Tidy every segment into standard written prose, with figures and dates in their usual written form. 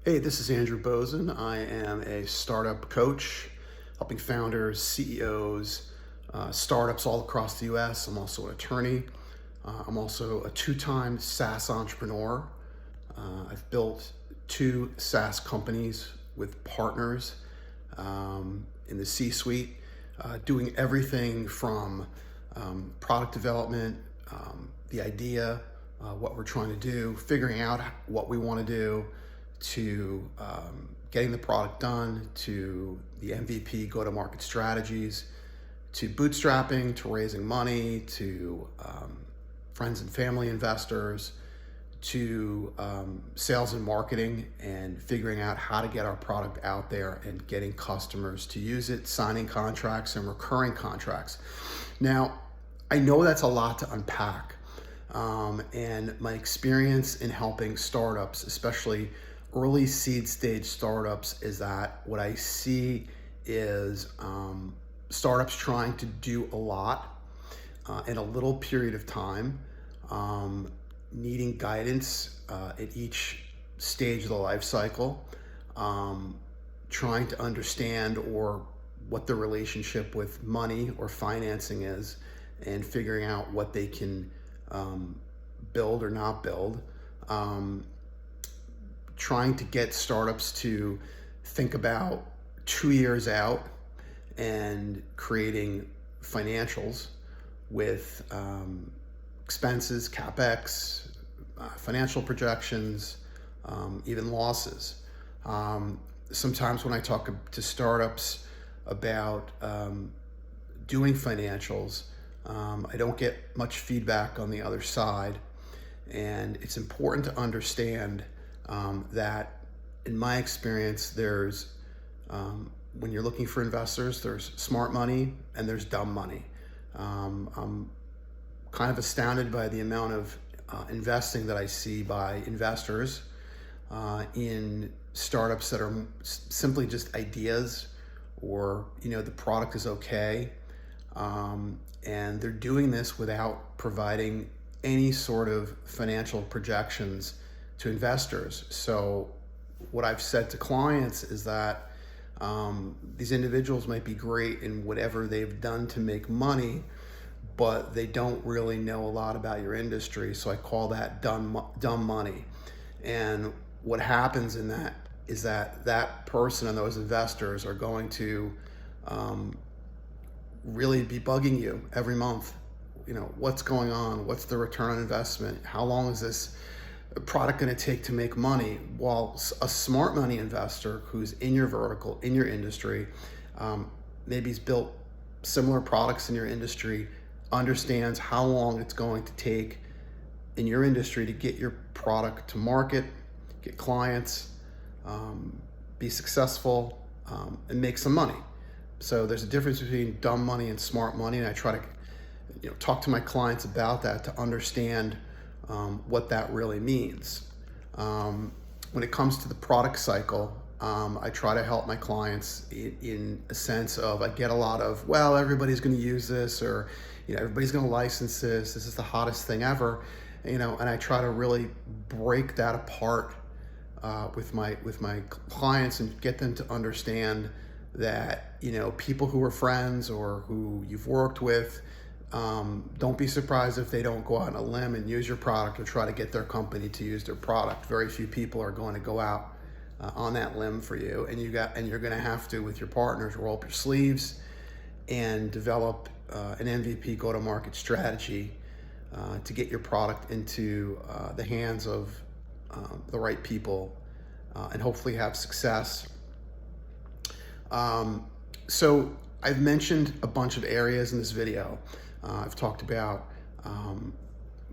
Hey, this is Andrew Bosin. I am a startup coach, helping founders, CEOs, startups all across the US. I'm also an attorney. I'm also a two-time SaaS entrepreneur. I've built two SaaS companies with partners in the C-suite, doing everything from product development, the idea, what we're trying to do, figuring out what we want to do, to getting the product done, to the MVP go-to-market strategies, to bootstrapping, to raising money, to friends and family investors, to sales and marketing, and figuring out how to get our product out there and getting customers to use it, signing contracts and recurring contracts. Now, I know that's a lot to unpack. And my experience in helping startups, especially early seed stage startups, is that what I see is startups trying to do a lot in a little period of time, needing guidance at each stage of the life cycle, trying to understand or what the relationship with money or financing is, and figuring out what they can build or not build. Trying to get startups to think about 2 years out and creating financials with expenses, CapEx, financial projections, even losses. Sometimes when I talk to startups about doing financials, I don't get much feedback on the other side. And it's important to understand that, in my experience, there's when you're looking for investors, there's smart money and there's dumb money. I'm kind of astounded by the amount of investing that I see by investors in startups that are simply just ideas, or the product is okay, and they're doing this without providing any sort of financial projections to investors. So what I've said to clients is that these individuals might be great in whatever they've done to make money, but they don't really know a lot about your industry. So I call that dumb money. And what happens in that is that person and those investors are going to really be bugging you every month. What's going on? What's the return on investment? How long is this product going to take to make money? While a smart money investor who's in your vertical, in your industry, maybe he's built similar products in your industry, understands how long it's going to take in your industry to get your product to market, get clients, be successful, and make some money. So there's a difference between dumb money and smart money, and I try to talk to my clients about that to understand what that really means. When it comes to the product cycle, I try to help my clients in a sense of, I get a lot of, well, everybody's going to use this, or everybody's going to license this. This is the hottest thing ever, and I try to really break that apart with my clients and get them to understand that people who are friends or who you've worked with, don't be surprised if they don't go out on a limb and use your product or try to get their company to use their product. Very few people are going to go out on that limb for you, and you're going to have to, with your partners, roll up your sleeves and develop an MVP go-to-market strategy to get your product into the hands of the right people and hopefully have success. So I've mentioned a bunch of areas in this video. I've talked about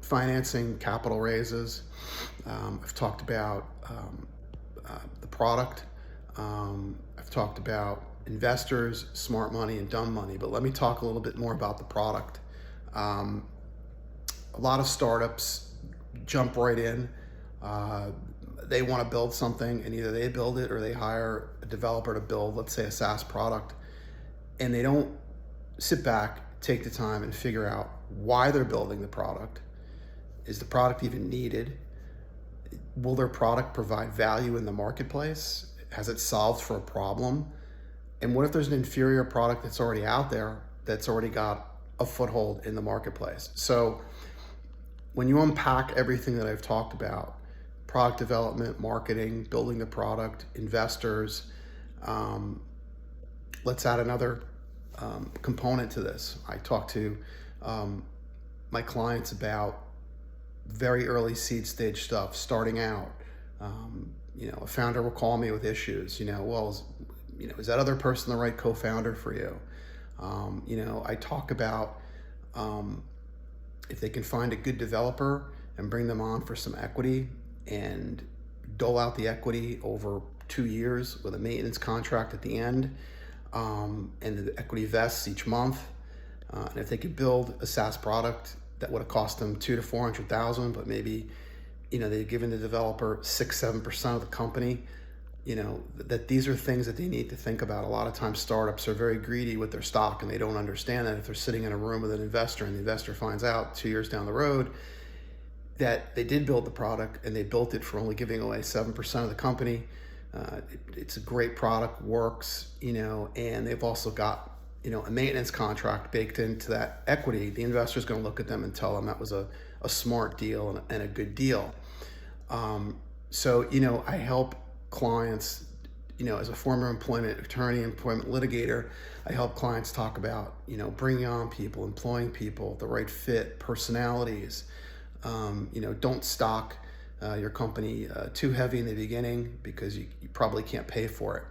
financing, capital raises. I've talked about the product. I've talked about investors, smart money, and dumb money. But let me talk a little bit more about the product. A lot of startups jump right in. They want to build something, and either they build it or they hire a developer to build, let's say, a SaaS product, and they don't sit back, take the time, and figure out why they're building the product. Is the product even needed? will their product provide value in the marketplace? Has it solved for a problem? And what if there's an inferior product that's already out there that's already got a foothold in the marketplace? So when you unpack everything that I've talked about, product development, marketing, building the product, investors, let's add another component to this. I talk to my clients about very early seed stage stuff, starting out. A founder will call me with issues. Is that other person the right co-founder for you? I talk about if they can find a good developer and bring them on for some equity and dole out the equity over 2 years with a maintenance contract at the end, and the equity vests each month. And if they could build a SaaS product that would have cost them $200,000 to $400,000, but maybe they've given the developer 6-7% of the company. That these are things that they need to think about. A lot of times startups are very greedy with their stock, and they don't understand that if they're sitting in a room with an investor and the investor finds out 2 years down the road that they did build the product and they built it for only giving away 7% of the company. It's a great product, works, and they've also got, a maintenance contract baked into that equity. The investor is going to look at them and tell them that was a smart deal and a good deal. So I help clients, as a former employment attorney, employment litigator, I help clients talk about, bringing on people, employing people, the right fit, personalities. Don't stock your company too heavy in the beginning because you probably can't pay for it.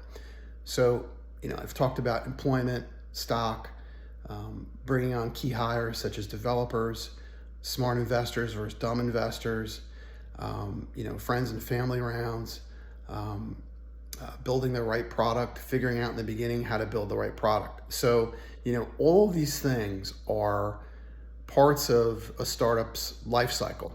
So, I've talked about employment, stock, bringing on key hires such as developers, smart investors versus dumb investors, friends and family rounds, building the right product, figuring out in the beginning how to build the right product. So, all of these things are parts of a startup's life cycle.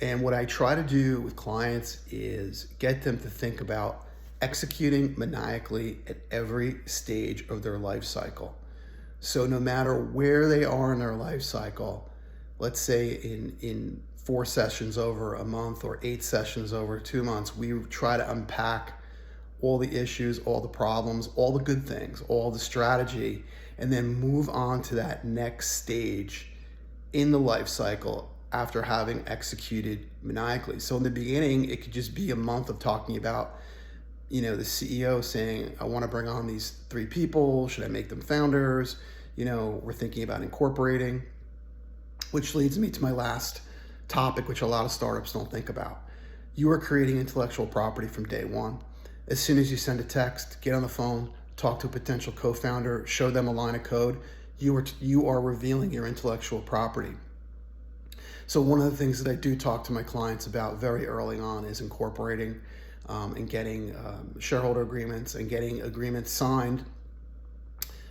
And what I try to do with clients is get them to think about executing maniacally at every stage of their life cycle. So no matter where they are in their life cycle, let's say in 4 sessions over a month or 8 sessions over 2 months, we try to unpack all the issues, all the problems, all the good things, all the strategy, and then move on to that next stage in the life cycle after having executed maniacally. So in the beginning, it could just be a month of talking about, the CEO saying, I want to bring on these 3 people. Should I make them founders? We're thinking about incorporating, which leads me to my last topic, which a lot of startups don't think about. You are creating intellectual property from day one. As soon as you send a text, get on the phone, talk to a potential co-founder, show them a line of code, you are revealing your intellectual property. So one of the things that I do talk to my clients about very early on is incorporating and getting shareholder agreements and getting agreements signed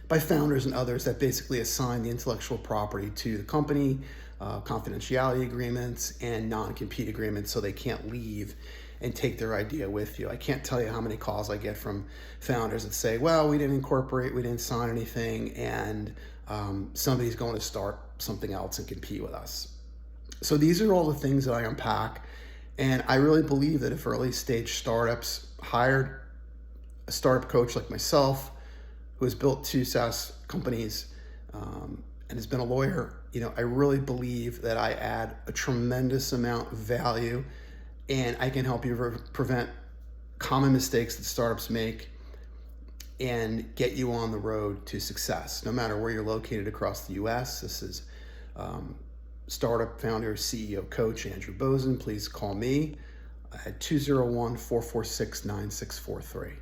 by founders and others that basically assign the intellectual property to the company, confidentiality agreements and non-compete agreements so they can't leave and take their idea with you. I can't tell you how many calls I get from founders that say, well, we didn't incorporate, we didn't sign anything, and somebody's going to start something else and compete with us. So these are all the things that I unpack. And I really believe that if early stage startups hired a startup coach like myself, who has built 2 SaaS companies and has been a lawyer, I really believe that I add a tremendous amount of value, and I can help you prevent common mistakes that startups make and get you on the road to success, no matter where you're located across the US. This is startup founder, CEO, coach Andrew Bosin. Please call me at 201-446-9643.